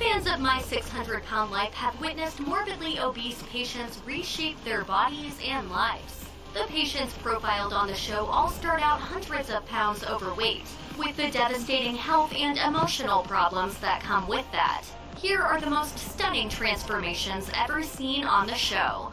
Fans of My 600 Pound Life have witnessed morbidly obese patients reshape their bodies and lives. The patients profiled on the show all start out hundreds of pounds overweight, with the devastating health and emotional problems that come with that. Here are the most stunning transformations ever seen on the show.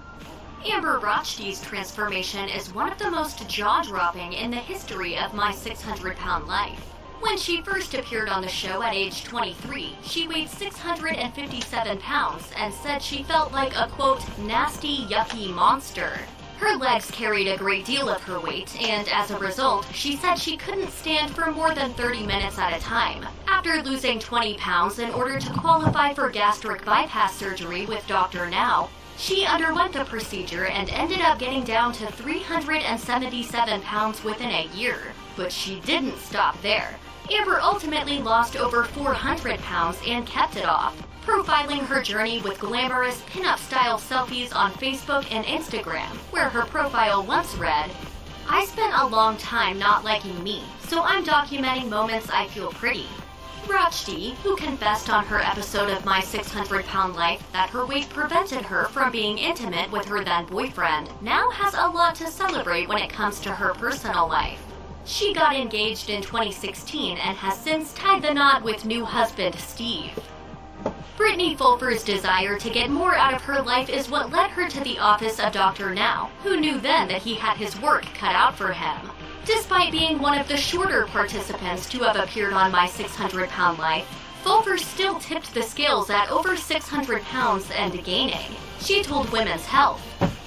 Amber Rochdy's transformation is one of the most jaw-dropping in the history of My 600 Pound Life. When she first appeared on the show at age 23, she weighed 657 pounds and said she felt like a, quote, nasty, yucky monster. Her legs carried a great deal of her weight, and as a result, she said she couldn't stand for more than 30 minutes at a time. After losing 20 pounds in order to qualify for gastric bypass surgery with Dr. Now, she underwent the procedure and ended up getting down to 377 pounds within a year. But she didn't stop there. Amber ultimately lost over 400 pounds and kept it off, profiling her journey with glamorous pinup-style selfies on Facebook and Instagram, where her profile once read, "I spent a long time not liking me, so I'm documenting moments I feel pretty." Rochdy, who confessed on her episode of My 600 Pound Life that her weight prevented her from being intimate with her then-boyfriend, now has a lot to celebrate when it comes to her personal life. She got engaged in 2016 and has since tied the knot with new husband Steve. Brittany Fulfer's desire to get more out of her life is what led her to the office of Dr. Now, who knew then that he had his work cut out for him. Despite being one of the shorter participants to have appeared on My 600 Pound Life, Fulfer still tipped the scales at over 600 pounds and gaining. She told Women's Health,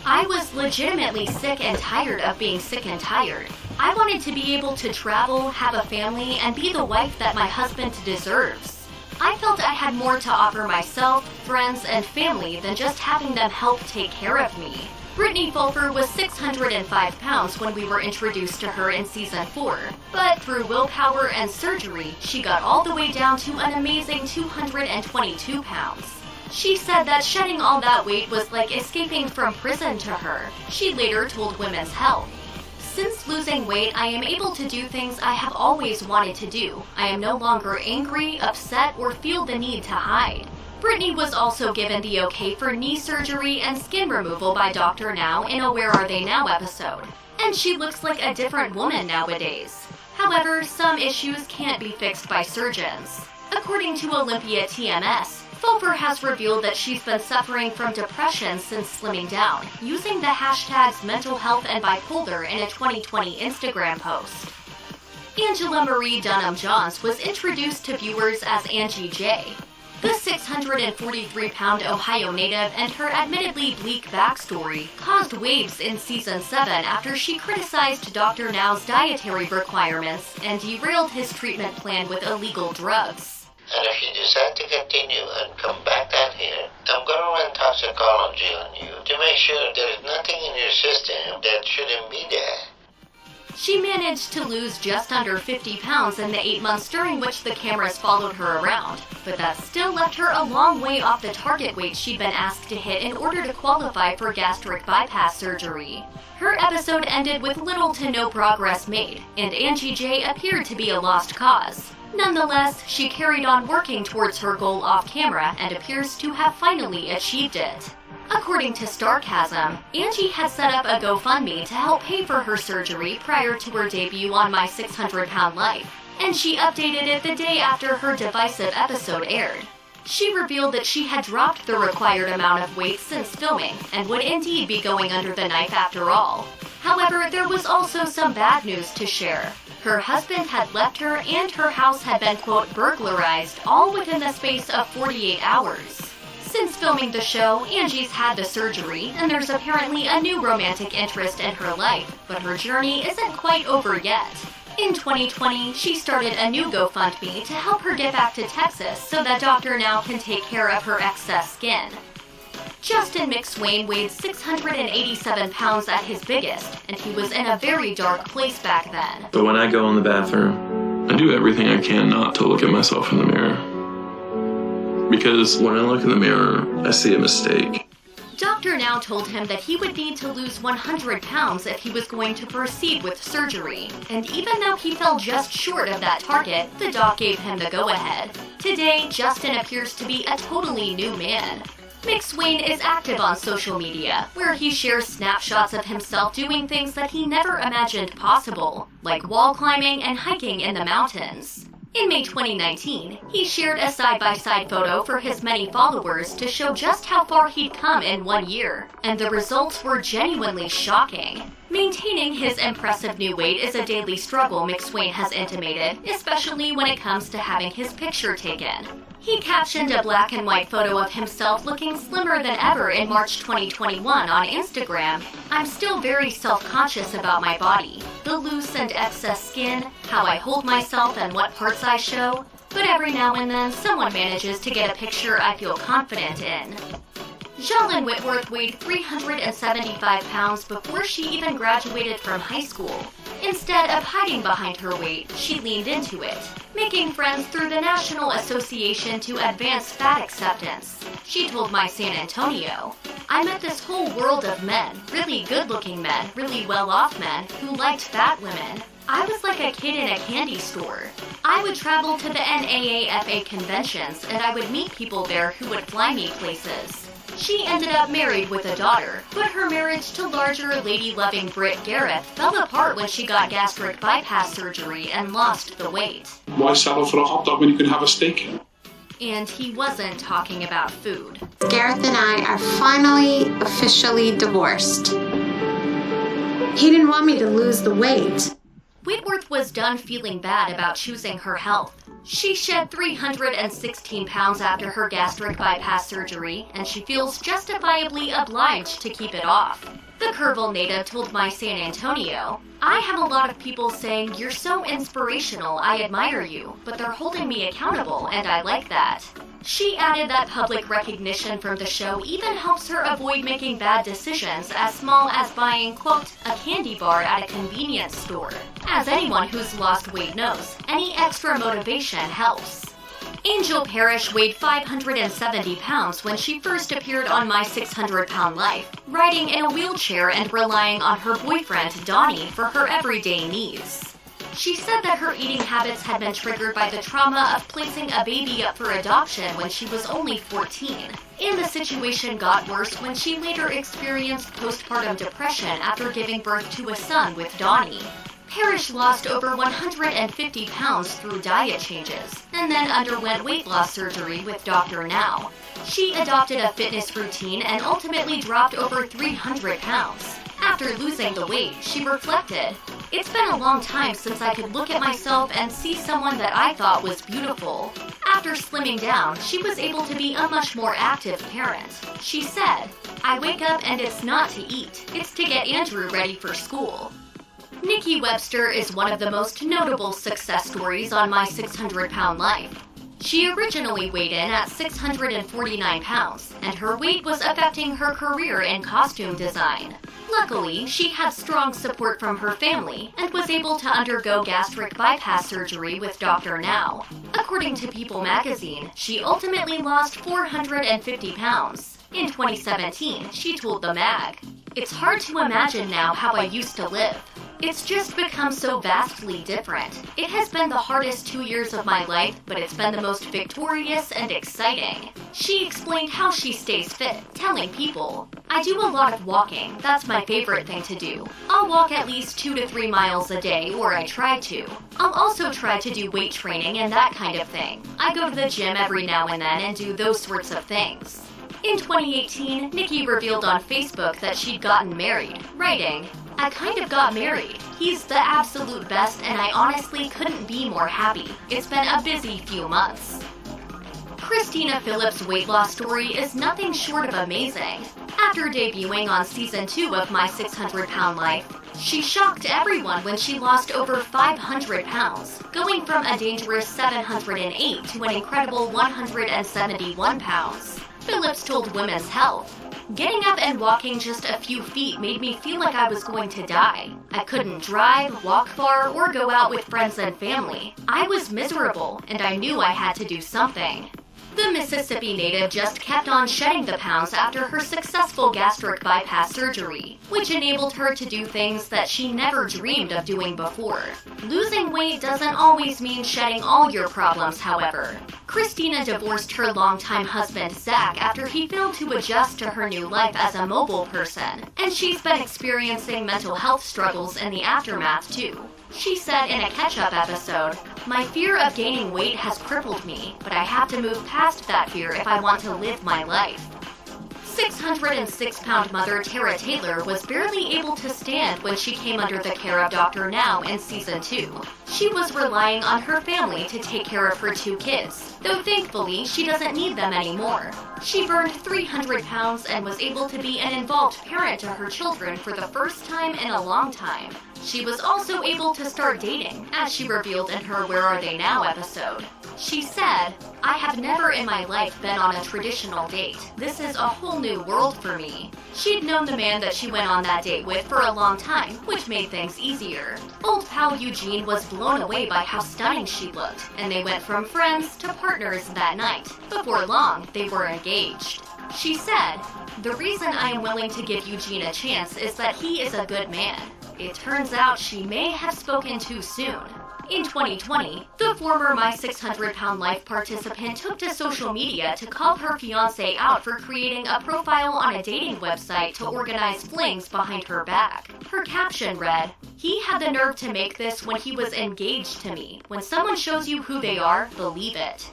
"I was legitimately sick and tired of being sick and tired. I wanted to be able to travel, have a family, and be the wife that my husband deserves. I felt I had more to offer myself, friends, and family than just having them help take care of me." Brittany Fulfer was 605 pounds when we were introduced to her in season 4, but through willpower and surgery, she got all the way down to an amazing 222 pounds. She said that shedding all that weight was like escaping from prison to her. She later told Women's Health, "Since losing weight, I am able to do things I have always wanted to do. I am no longer angry, upset, or feel the need to hide." Brittany was also given the okay for knee surgery and skin removal by Dr. Now in a Where Are They Now episode, and she looks like a different woman nowadays. However, some issues can't be fixed by surgeons. According to Olympia TMS, Fulfer has revealed that she's been suffering from depression since slimming down, using the hashtags mental health and bipolar in a 2020 Instagram post. Angela Marie Dunham-Johns was introduced to viewers as Angie J. The 643-pound Ohio native and her admittedly bleak backstory caused waves in Season 7 after she criticized Dr. Now's dietary requirements and derailed his treatment plan with illegal drugs. "And if you decide to continue and come back down here, I'm going to run toxicology on you to make sure there's nothing in your system that shouldn't be there." She managed to lose just under 50 pounds in the 8 months during which the cameras followed her around, but that still left her a long way off the target weight she'd been asked to hit in order to qualify for gastric bypass surgery. Her episode ended with little to no progress made, and Angie J appeared to be a lost cause. Nonetheless, she carried on working towards her goal off-camera and appears to have finally achieved it. According to Starcasm, Angie had set up a GoFundMe to help pay for her surgery prior to her debut on My 600 Pound Life, and she updated it the day after her divisive episode aired. She revealed that she had dropped the required amount of weight since filming and would indeed be going under the knife after all. However, there was also some bad news to share. Her husband had left her and her house had been, quote, burglarized all within the space of 48 hours. Since filming the show, Angie's had the surgery, and there's apparently a new romantic interest in her life, but her journey isn't quite over yet. In 2020, she started a new GoFundMe to help her get back to Texas so that Dr. Now can take care of her excess skin. Justin McSwain weighed 687 pounds at his biggest, and he was in a very dark place back then. But when I go in the bathroom, I do everything I can not to look at myself in the mirror. Because when I look in the mirror, I see a mistake. Dr. Now told him that he would need to lose 100 pounds if he was going to proceed with surgery. And even though he fell just short of that target, the doc gave him the go-ahead. Today, Justin appears to be a totally new man. McSwain is active on social media, where he shares snapshots of himself doing things that he never imagined possible, like wall climbing and hiking in the mountains. In May 2019, he shared a side-by-side photo for his many followers to show just how far he'd come in 1 year, and the results were genuinely shocking. Maintaining his impressive new weight is a daily struggle, McSwain has intimated, especially when it comes to having his picture taken. He captioned a black and white photo of himself looking slimmer than ever in March 2021 on Instagram. "I'm still very self-conscious about my body, the loose and excess skin, how I hold myself and what parts I show, but every now and then someone manages to get a picture I feel confident in." Jolyn Whitworth weighed 375 pounds before she even graduated from high school. Instead of hiding behind her weight, she leaned into it, making friends through the National Association to Advance Fat Acceptance. She told My San Antonio, "I met this whole world of men, really good-looking men, really well-off men, who liked fat women. I was like a kid in a candy store. I would travel to the NAAFA conventions, and I would meet people there who would fly me places." She ended up married with a daughter, but her marriage to larger, lady-loving Britt Gareth fell apart when she got gastric bypass surgery and lost the weight. Why settle for a hot dog when you can have a steak? And he wasn't talking about food. Gareth and I are finally officially divorced. He didn't want me to lose the weight. Whitworth was done feeling bad about choosing her health. She shed 316 pounds after her gastric bypass surgery, and she feels justifiably obliged to keep it off. The Kerrville native told My San Antonio, "I have a lot of people saying, 'You're so inspirational, I admire you,' but they're holding me accountable, and I like that." She added that public recognition from the show even helps her avoid making bad decisions as small as buying, quote, "a candy bar at a convenience store." As anyone who's lost weight knows, any extra motivation helps. Angel Parrish weighed 570 pounds when she first appeared on My 600-Pound Life, riding in a wheelchair and relying on her boyfriend, Donnie, for her everyday needs. She said that her eating habits had been triggered by the trauma of placing a baby up for adoption when she was only 14. And the situation got worse when she later experienced postpartum depression after giving birth to a son with Donnie. Parrish lost over 150 pounds through diet changes, and then underwent weight loss surgery with Dr. Now. She adopted a fitness routine and ultimately dropped over 300 pounds. After losing the weight, she reflected, "It's been a long time since I could look at myself and see someone that I thought was beautiful." After slimming down, she was able to be a much more active parent. She said, "I wake up and it's not to eat, it's to get Andrew ready for school." Nikki Webster is one of the most notable success stories on My 600-Pound Life. She originally weighed in at 649 pounds, and her weight was affecting her career in costume design. Luckily, she had strong support from her family and was able to undergo gastric bypass surgery with Dr. Now. According to People magazine, she ultimately lost 450 pounds. In 2017, she told the mag, "It's hard to imagine now how I used to live. It's just become so vastly different. It has been the hardest 2 years of my life, but it's been the most victorious and exciting." She explained how she stays fit, telling People, "I do a lot of walking. That's my favorite thing to do. I'll walk at least 2 to 3 miles a day, or I try to. I'll also try to do weight training and that kind of thing. I go to the gym every now and then and do those sorts of things." In 2018, Nikki revealed on Facebook that she'd gotten married, writing, "I kind of got married. He's the absolute best and I honestly couldn't be more happy. It's been a busy few months." Christina Phillips' weight loss story is nothing short of amazing. After debuting on Season 2 of My 600-Pound Life, she shocked everyone when she lost over 500 pounds, going from a dangerous 708 to an incredible 171 pounds. Phillips told Women's Health, "Getting up and walking just a few feet made me feel like I was going to die. I couldn't drive, walk far, or go out with friends and family. I was miserable, and I knew I had to do something." The Mississippi native just kept on shedding the pounds after her successful gastric bypass surgery, which enabled her to do things that she never dreamed of doing before. Losing weight doesn't always mean shedding all your problems, however. Christina divorced her longtime husband, Zach, after he failed to adjust to her new life as a mobile person, and she's been experiencing mental health struggles in the aftermath, too. She said in a catch-up episode, "My fear of gaining weight has crippled me, but I have to move past that fear if I want to live my life." 606-pound mother Tara Taylor was barely able to stand when she came under the care of Dr. Now in Season 2. She was relying on her family to take care of her 2 kids, though thankfully she doesn't need them anymore. She burned 300 pounds and was able to be an involved parent to her children for the first time in a long time. She was also able to start dating, as she revealed in her Where Are They Now episode. She said, "I have never in my life been on a traditional date. This is a whole new world for me." She'd known the man that she went on that date with for a long time, which made things easier. Old pal Eugene was blown away by how stunning she looked, and they went from friends to partners that night. Before long, they were engaged. She said, "The reason I am willing to give Eugene a chance is that he is a good man." It turns out she may have spoken too soon. In 2020, the former My 600-Pound Life participant took to social media to call her fiancé out for creating a profile on a dating website to organize flings behind her back. Her caption read, "He had the nerve to make this when he was engaged to me. When someone shows you who they are, believe it."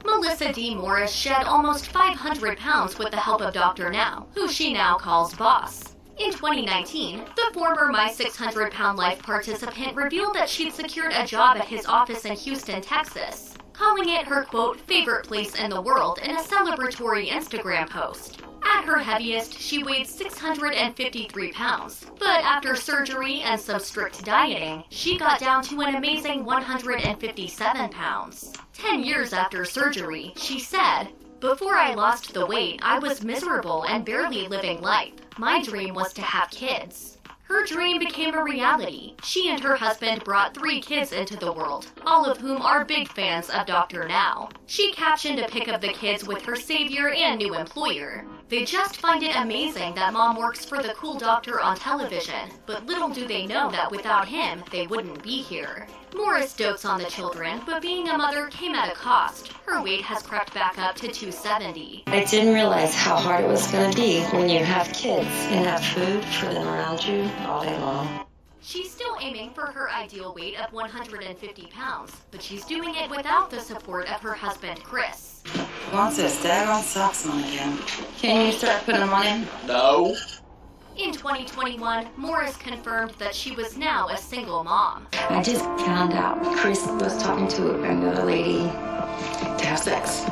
Melissa D. Morris shed almost 500 pounds with the help of Dr. Now, who she now calls boss. In 2019, the former My 600-Pound Life participant revealed that she'd secured a job at his office in Houston, Texas, calling it her, quote, favorite place in the world in a celebratory Instagram post. At her heaviest, she weighed 653 pounds, but after surgery and some strict dieting, she got down to an amazing 157 pounds. 10 years after surgery, she said, "Before I lost the weight, I was miserable and barely living life. My dream was to have kids." Her dream became a reality. She and her husband brought 3 kids into the world, all of whom are big fans of Dr. Now. She captioned a pic of the kids with her savior and new employer. "They just find it amazing that mom works for the cool doctor on television, but little do they know that without him, they wouldn't be here." Morris dotes on the children, but being a mother came at a cost. Her weight has crept back up to 270. I didn't realize how hard it was going to be when you have kids and have food for them around you all day long. She's still aiming for her ideal weight of 150 pounds, but she's doing it without the support of her husband, Chris. Wants his daggone socks on again. Can you start putting them on him? No. In 2021, Morris confirmed that she was now a single mom. I just found out Chris was talking to another lady to have sex.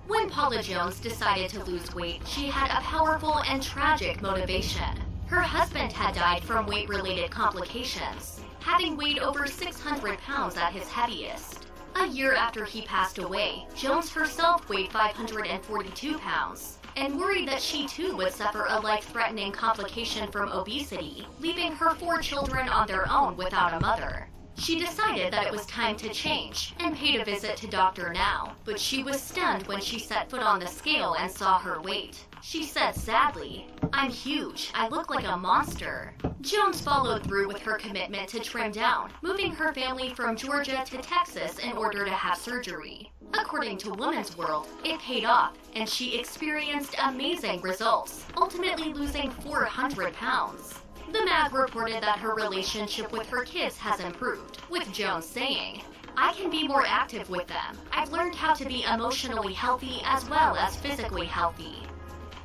When Paula Jones decided to lose weight, she had a powerful and tragic motivation. Her husband had died from weight-related complications, having weighed over 600 pounds at his heaviest. A year after he passed away, Jones herself weighed 542 pounds, and worried that she too would suffer a life-threatening complication from obesity, leaving her 4 children on their own without a mother. She decided that it was time to change and paid a visit to Dr. Now, but she was stunned when she set foot on the scale and saw her weight. She said sadly, "I'm huge. I look like a monster." Jones followed through with her commitment to trim down, moving her family from Georgia to Texas in order to have surgery. According to Woman's World, it paid off, and she experienced amazing results, ultimately losing 400 pounds. The mag reported that her relationship with her kids has improved, with Jones saying, "I can be more active with them. I've learned how to be emotionally healthy as well as physically healthy."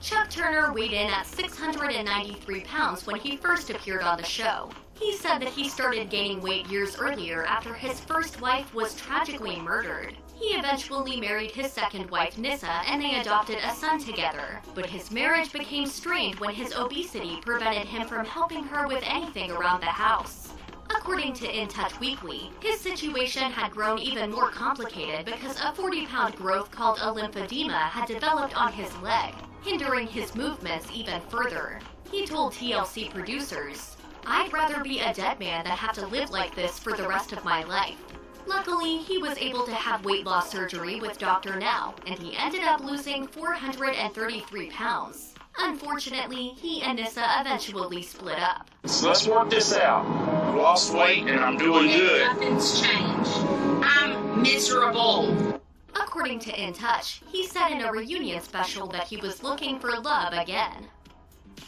Chuck Turner weighed in at 693 pounds when he first appeared on the show. He said that he started gaining weight years earlier after his first wife was tragically murdered. He eventually married his second wife, Nissa, and they adopted a son together. But his marriage became strained when his obesity prevented him from helping her with anything around the house. According to In Touch Weekly, his situation had grown even more complicated because a 40-pound growth called a lymphedema had developed on his leg, hindering his movements even further. He told TLC producers, "I'd rather be a dead man than have to live like this for the rest of my life." Luckily, he was able to have weight loss surgery with Dr. Now, and he ended up losing 433 pounds. Unfortunately, he and Nissa eventually split up. So let's work this out. I lost weight and I'm doing good. Nothing's changed. I'm miserable. According to In Touch, he said in a reunion special that he was looking for love again.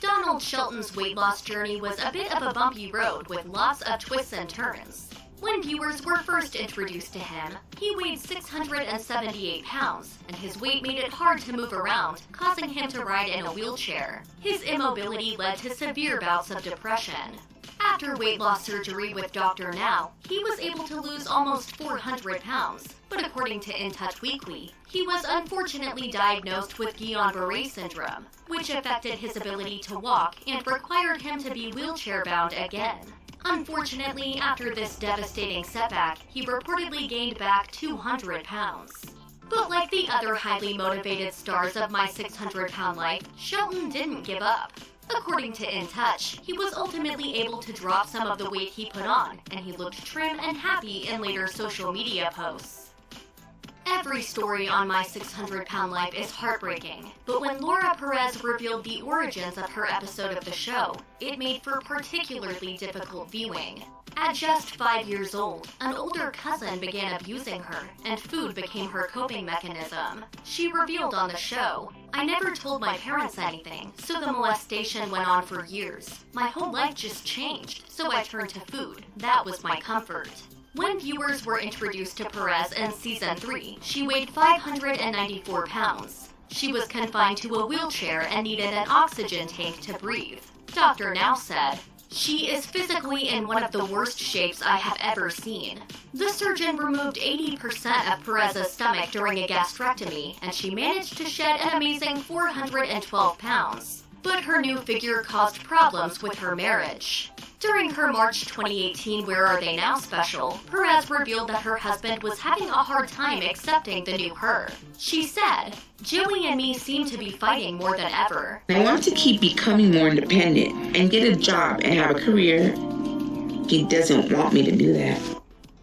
Donald Shelton's weight loss journey was a bit of a bumpy road with lots of twists and turns. When viewers were first introduced to him, he weighed 678 pounds, and his weight made it hard to move around, causing him to ride in a wheelchair. His immobility led to severe bouts of depression. After weight loss surgery with Dr. Now, he was able to lose almost 400 pounds, but according to In Touch Weekly, he was unfortunately diagnosed with Guillain-Barré syndrome, which affected his ability to walk and required him to be wheelchair-bound again. Unfortunately, after this devastating setback, he reportedly gained back 200 pounds. But like the other highly motivated stars of My 600-Pound Life, Shelton didn't give up. According to In Touch, he was ultimately able to drop some of the weight he put on, and he looked trim and happy in later social media posts. Every story on My 600-Pound Life is heartbreaking, but when Laura Perez revealed the origins of her episode of the show, it made for particularly difficult viewing. At just 5 years old, an older cousin began abusing her, and food became her coping mechanism. She revealed on the show, "I never told my parents anything, so the molestation went on for years. My whole life just changed, so I turned to food. That was my comfort." When viewers were introduced to Perez in Season 3, she weighed 594 pounds. She was confined to a wheelchair and needed an oxygen tank to breathe. Dr. Now said, "She is physically in one of the worst shapes I have ever seen." The surgeon removed 80% of Perez's stomach during a gastrectomy, and she managed to shed an amazing 412 pounds. But her new figure caused problems with her marriage. During her March 2018 Where Are They Now special, Perez revealed that her husband was having a hard time accepting the new her. She said, "Joey and me seem to be fighting more than ever. I want to keep becoming more independent and get a job and have a career. He doesn't want me to do that."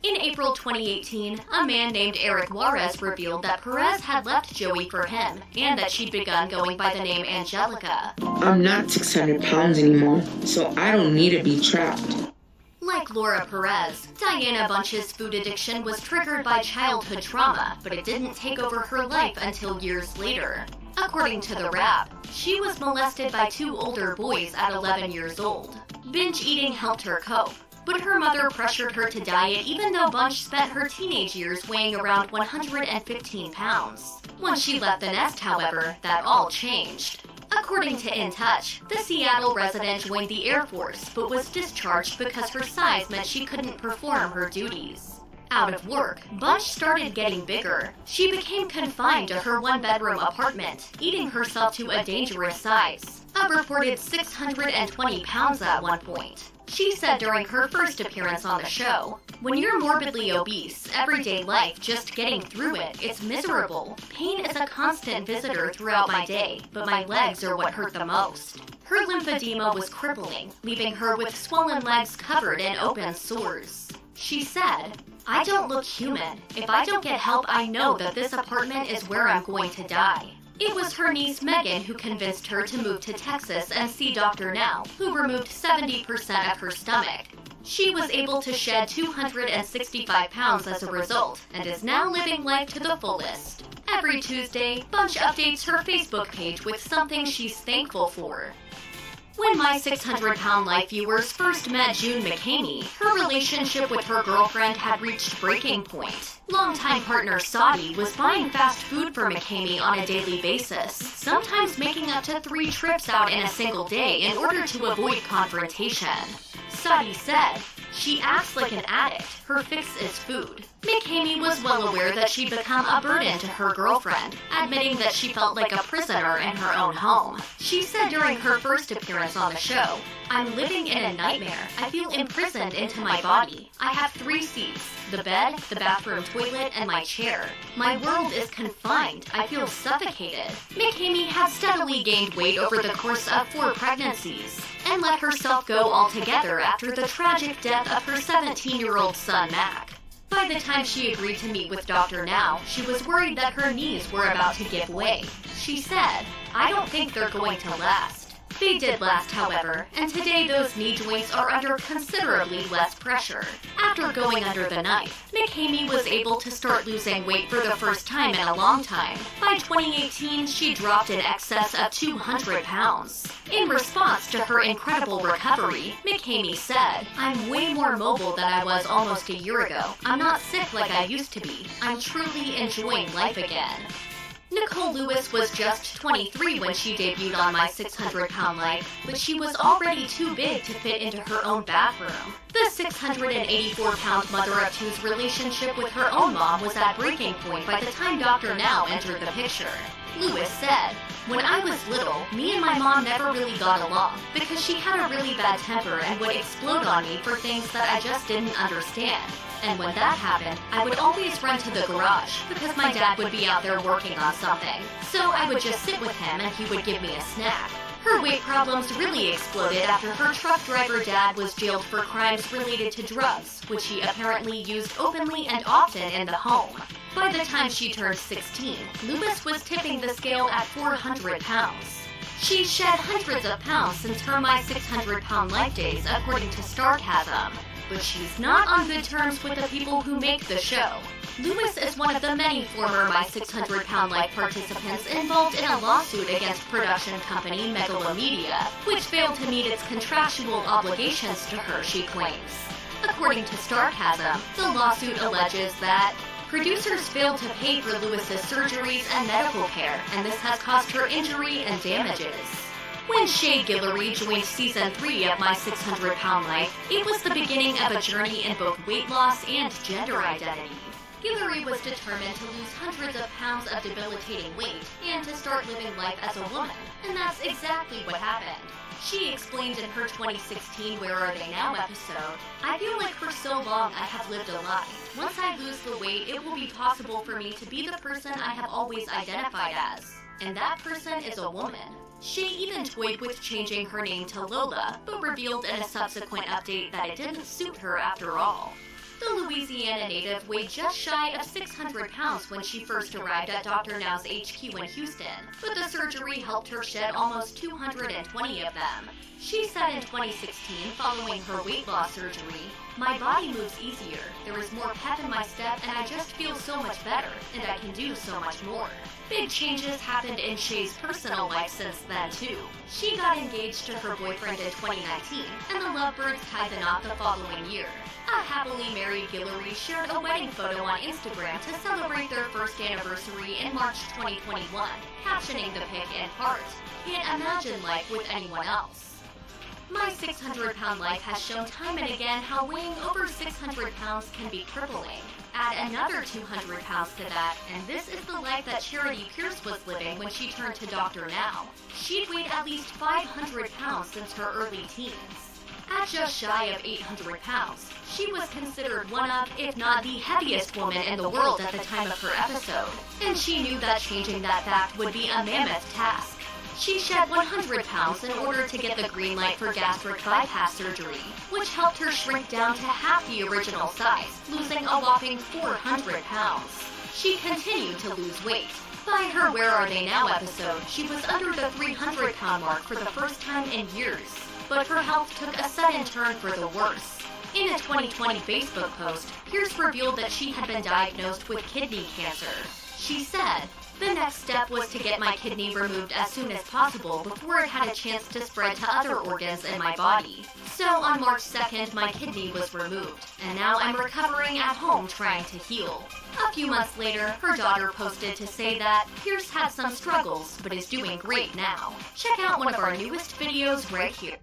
In April 2018, a man named Eric Juarez revealed that Perez had left Joey for him, and that she'd begun going by the name Angelica. I'm not 600 pounds anymore, so I don't need to be trapped. Like Laura Perez, Diana Bunch's food addiction was triggered by childhood trauma, but it didn't take over her life until years later. According to The Wrap, she was molested by 2 older boys at 11 years old. Binge eating helped her cope, but her mother pressured her to diet even though Bunch spent her teenage years weighing around 115 pounds. Once she left the nest, however, that all changed. According to In Touch, the Seattle resident joined the Air Force but was discharged because her size meant she couldn't perform her duties. Out of work, Bunch started getting bigger. She became confined to her 1-bedroom apartment, eating herself to a dangerous size, a reported 620 pounds at one point. She said during her first appearance on the show, "When you're morbidly obese, everyday life, just getting through it, it's miserable. Pain is a constant visitor throughout my day, but my legs are what hurt the most." Her lymphedema was crippling, leaving her with swollen legs covered in open sores. She said, "I don't look human. If I don't get help, I know that this apartment is where I'm going to die." It was her niece Megan who convinced her to move to Texas and see Dr. Now, who removed 70% of her stomach. She was able to shed 265 pounds as a result, and is now living life to the fullest. Every Tuesday, Bunch updates her Facebook page with something she's thankful for. When My 600-Pound Life viewers first met June McCamey, her relationship with her girlfriend had reached breaking point. Longtime partner Saudi was buying fast food for McCamey on a daily basis, sometimes making up to 3 trips out in a single day in order to avoid confrontation. Saudi said, "She acts like an addict. Her fix is food." McCamey was well aware that she'd become a burden to her girlfriend, admitting that she felt like a prisoner in her own home. She said during her first appearance on the show, "I'm living in a nightmare. I feel imprisoned into my body. I have 3 seats, the bed, the bathroom toilet, and my chair. My world is confined. I feel suffocated." McCamey had steadily gained weight over the course of 4 pregnancies, and let herself go altogether after the tragic death of her 17-year-old son, Mac. By By the time she agreed to meet with Dr. Now, she was worried that her knees were about to give way. She said, "I don't think they're going to last." They did last, however, and today those knee joints are under considerably less pressure. After going under the knife, McKamey was able to start losing weight for the first time in a long time. By 2018, she dropped in excess of 200 pounds. In response to her incredible recovery, McKamey said, "I'm way more mobile than I was almost a year ago. I'm not sick like I used to be. I'm truly enjoying life again." Nicole Lewis was just 23 when she debuted on My 600-Pound Life, but she was already too big to fit into her own bathroom. The 684-pound mother of two's relationship with her own mom was at breaking point by the time Dr. Now entered the picture. Lewis said, "When I was little, me and my mom never really got along because she had a really bad temper and would explode on me for things that I just didn't understand. And when that happened, I would always run to the garage because my dad would be out there working on something. So I would just sit with him and he would give me a snack." Her weight problems really exploded after her truck driver dad was jailed for crimes related to drugs, which he apparently used openly and often in the home. By the time she turned 16, Lewis was tipping the scale at 400 pounds. She shed hundreds of pounds since her My 600-Pound Life days, according to Starcasm. But she's not on good terms with the people who make the show. Lewis is one of the many former My 600-Pound Life participants involved in a lawsuit against production company Megalomedia, which failed to meet its contractual obligations to her, she claims. According to Starcasm, the lawsuit alleges that producers failed to pay for Lewis's surgeries and medical care, and this has caused her injury and damages. When Shea Guillory joined Season 3 of My 600-Pound Life, it was the beginning of a journey in both weight loss and gender identity. Guillory was determined to lose hundreds of pounds of debilitating weight and to start living life as a woman, and that's exactly what happened. She explained in her 2016 Where Are They Now episode, "I feel like for so long I have lived a lie. Once I lose the weight, it will be possible for me to be the person I have always identified as. And that person is a woman." She even toyed with changing her name to Lola, but revealed in a subsequent update that it didn't suit her after all. The Louisiana native weighed just shy of 600 pounds when she first arrived at Dr. Now's HQ in Houston, but the surgery helped her shed almost 220 of them. She said in 2016, following her weight loss surgery, "My body moves easier, there is more pep in my step, and I just feel so much better, and I can do so much more." Big changes happened in Shea's personal life since then, too. She got engaged to her boyfriend in 2019, and the lovebirds tied the knot the following year. A happily married Guillory shared a wedding photo on Instagram to celebrate their first anniversary in March 2021, captioning the pic in part, "Can't imagine life with anyone else." My 600-Pound Life has shown time and again how weighing over 600 pounds can be crippling. Add another 200 pounds to that, and this is the life that Charity Pierce was living when she turned to Dr. Now. She'd weighed at least 500 pounds since her early teens. At just shy of 800 pounds, she was considered one of, if not the heaviest woman in the world at the time of her episode, and she knew that changing that fact would be a mammoth task. She shed 100 pounds in order to get the green light for gastric bypass surgery, which helped her shrink down to half the original size, losing a whopping 400 pounds. She continued to lose weight. By her Where Are They Now episode, she was under the 300-pound mark for the first time in years, but her health took a sudden turn for the worse. In a 2020 Facebook post, Pierce revealed that she had been diagnosed with kidney cancer. She said, "The next step was to get my kidney removed as soon as possible before it had a chance to spread to other organs in my body. So on March 2nd, my kidney was removed, and now I'm recovering at home trying to heal." A few months later, her daughter posted to say that Pierce had some struggles, but is doing great now. Check out one of our newest videos right here.